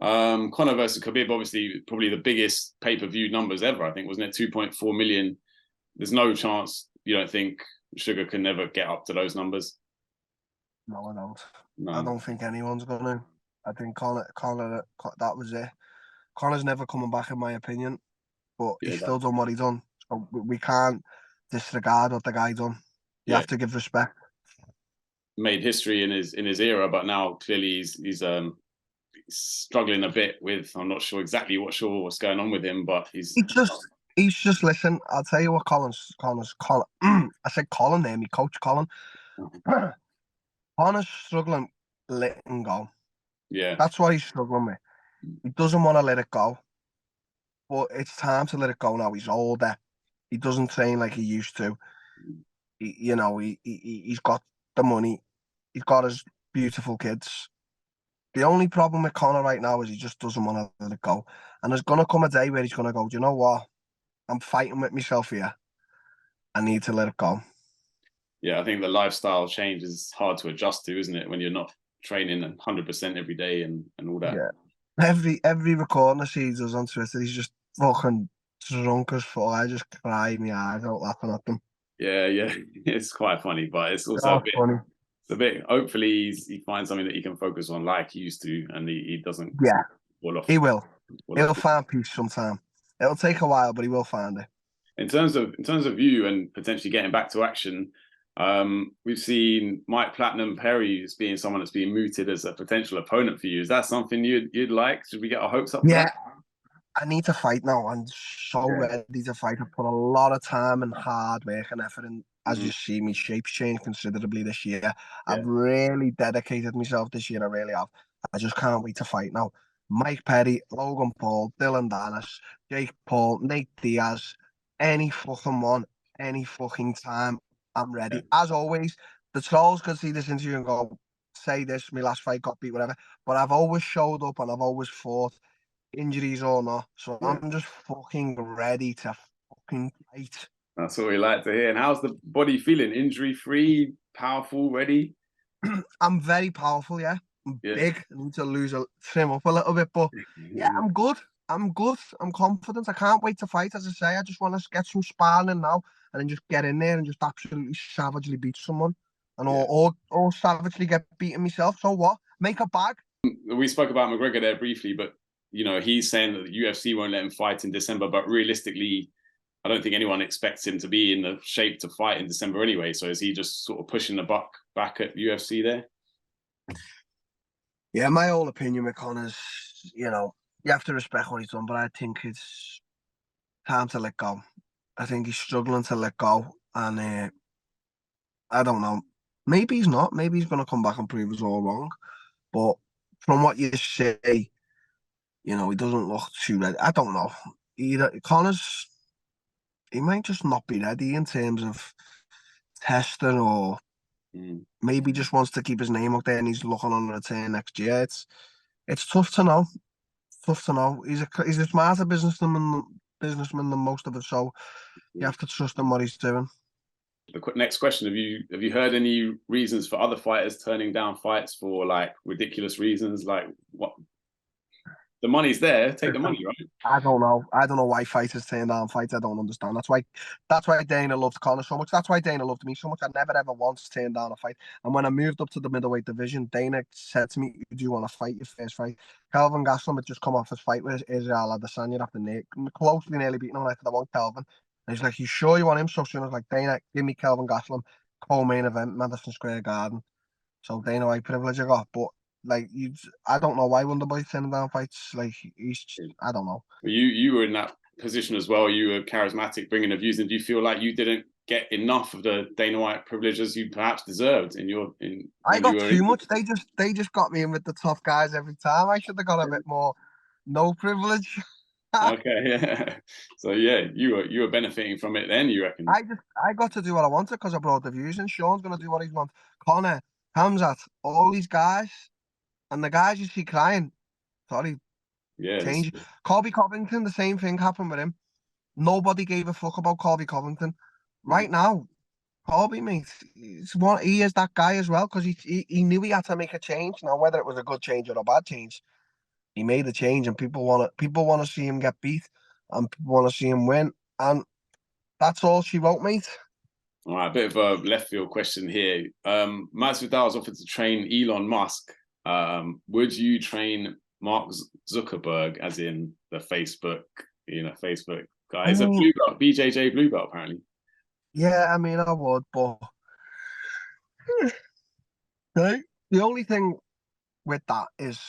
Conor versus Khabib, obviously, probably the biggest pay-per-view numbers ever. I think, wasn't it 2.4 million? There's no chance you don't think Sugar can never get up to those numbers. No, I don't. I No. don't think anyone's going to. I think Conor, that was it. Conor's never coming back, in my opinion, but Yeah, he's still done what he's done. So we can't disregard what the guy done. You yeah, have to give respect. made history in his era, but now clearly he's struggling a bit with. I'm not sure exactly what's going on with him, but He's just listen. I'll tell you what, Colin. I said Colin there, me coach Colin. Connor's struggling letting go. yeah, That's what he's struggling with. He doesn't want to let it go, but it's time to let it go now. He's older. He doesn't train like he used to. He's got the money. He's got his beautiful kids. The only problem with Connor right now is he just doesn't want to let it go. And there's going to come a day where he's going to go, do you know what? I'm fighting with myself here. I need to let it go. yeah. I think the lifestyle change is hard to adjust to, isn't it? When you're not training 100% every day and all that. Yeah. Every recording I see he does on Twitter, he's just fucking drunk as fuck. I just cry my eyes out laughing at them. Yeah, yeah. It's quite funny, but it's also Oh, funny. it's a bit. Hopefully, he finds something that he can focus on like he used to, and he doesn't Yeah, fall off. he will. Fall He'll off. find peace sometime. It'll take a while, but he will find it. In terms of you and potentially getting back to action, we've seen Mike Platinum Perry as being someone that's being mooted as a potential opponent for you. Is that something you'd like? Should we get our hopes up for Yeah, that? I need to fight now. I'm so Yeah. ready to fight. I put a lot of time and hard work and effort in. As Mm-hmm. you see, my shape's changed considerably this year. Yeah. I've really dedicated myself this year. I really have. I just can't wait to fight now. Mike Perry, Logan Paul, Dylan Dennis, Jake Paul, Nate Diaz, any fucking one, any fucking time, I'm Yeah. ready. As always, the trolls could see this interview and go, say this, my last fight got beat, whatever. But I've always showed up and I've always fought, injuries or not. So Yeah. I'm just fucking ready to fucking fight. That's what we like to hear. And how's the body feeling? Injury free, powerful, ready? I'm very powerful, yeah. I'm Yeah. big. I need to trim up a little bit, but yeah, I'm good. I'm good. I'm confident. I can't wait to fight. As I say, I just want to get some sparring in now and then just get in there and just absolutely savagely beat someone, and Yeah. or savagely get beaten myself. So what? Make a bag. We spoke about McGregor there briefly, but he's saying that the UFC won't let him fight in December. But realistically, I don't think anyone expects him to be in the shape to fight in December anyway. So is he just sort of pushing the buck back at UFC there? Yeah, my whole opinion with Connor's, you have to respect what he's done, but I think it's time to let go. I think he's struggling to let go, and I don't know. Maybe he's not. Maybe he's going to come back and prove us all wrong. But from what you say, he doesn't look too ready. I don't know. Connor's, he might just not be ready in terms of testing, or maybe just wants to keep his name out there and he's looking on the return next year. It's tough to know. Tough to know. He's a smarter businessman than most of us, so you have to trust him what he's doing. The next question: Have you heard any reasons for other fighters turning down fights for like ridiculous reasons? Like what? The money's there. Take the money, right? I don't know. I don't know why fighters turn down fights. I don't understand. That's why Dana loved Conor so much. That's why Dana loved me so much. I never ever once turned down a fight. And when I moved up to the middleweight division, Dana said to me, "Do you want to fight your first fight?" Kelvin Gastelum had just come off his fight with Israel Adesanya after closely nearly beating him. I said, "I want Kelvin." And he's like, "You sure you want him so soon?" I was like, "Dana, give me Kelvin Gastelum, co-main event, Madison Square Garden." So Dana White privilege I got, but like I don't know why Wonderboy turning down fights. Like I don't know. You were in that position as well. You were charismatic, bringing the views. And do you feel like you didn't get enough of the Dana White privileges you perhaps deserved I when you got were too in? much. They just got me in with the tough guys every time. I should have got a bit more no privilege. Okay, yeah. So yeah, you were benefiting from it then, you reckon? I got to do what I wanted because I brought the views, and Sean's gonna do what he wants. Connor, Hamzat, all these guys, and the guys you see crying. Sorry, Yeah, change. Colby Covington, the same thing happened with him. Nobody gave a fuck about Colby Covington. Right now, Colby, mate, he is that guy as well because he knew he had to make a change. Now, whether it was a good change or a bad change, he made a change, and people want to see him get beat, and people want to see him win, and that's all she wrote, mate. All right, a bit of a left field question here. Masvidal's offered to train Elon Musk. Would you train Mark Zuckerberg, as in the Facebook guy? He's a blue belt, BJJ blue belt, apparently. Yeah, I mean, I would, but the only thing with that is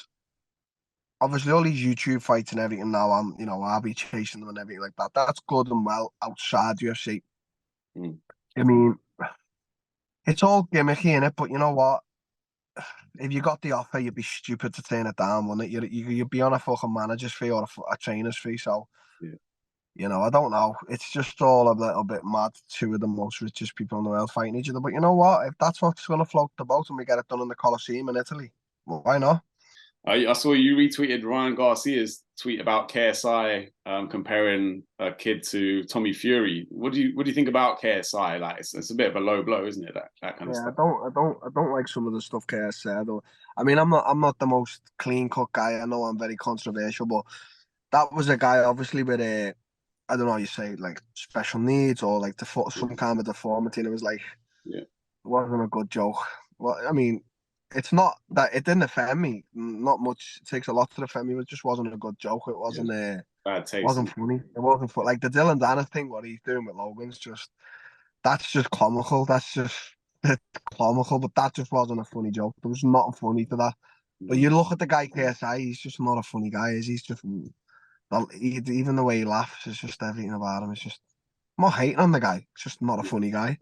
obviously all these YouTube fights and everything now. I'll be chasing them and everything like that. That's good and well outside UFC. Mm. I mean, it's all gimmicky in it, but you know what? If you got the offer, you'd be stupid to turn it down, wouldn't it? You'd be on a fucking manager's fee or a trainer's fee. So, Yeah. I don't know. It's just all a little bit mad. Two of the most richest people in the world fighting each other. But you know what? If that's what's going to float the boat and we get it done in the Colosseum in Italy, well, why not? I saw you retweeted Ryan Garcia's tweet about KSI comparing a kid to Tommy Fury. What do you think about KSI? Like, it's a bit of a low blow, isn't it? That kind of Yeah, stuff. I don't like some of the stuff KS said. I mean, I'm not the most clean cut guy. I know I'm very controversial, but that was a guy obviously with a, I don't know how you say, like special needs or like some kind of deformity. And it was like, Yeah, it wasn't a good joke. Well, I mean, it's not that it didn't offend me. Not much. It takes a lot to offend me. It just wasn't a good joke. It yeah. wasn't Bad taste. wasn't funny. It wasn't funny. Like the Dylan Dana thing, what he's doing with Logan's just, that's just comical. That's just it's comical. But that just wasn't a funny joke. There was nothing funny to that. But you look at the guy KSI, he's just not a funny guy. He's just even the way he laughs is just everything about him. It's just, I'm not hating on the guy. It's just not a funny guy.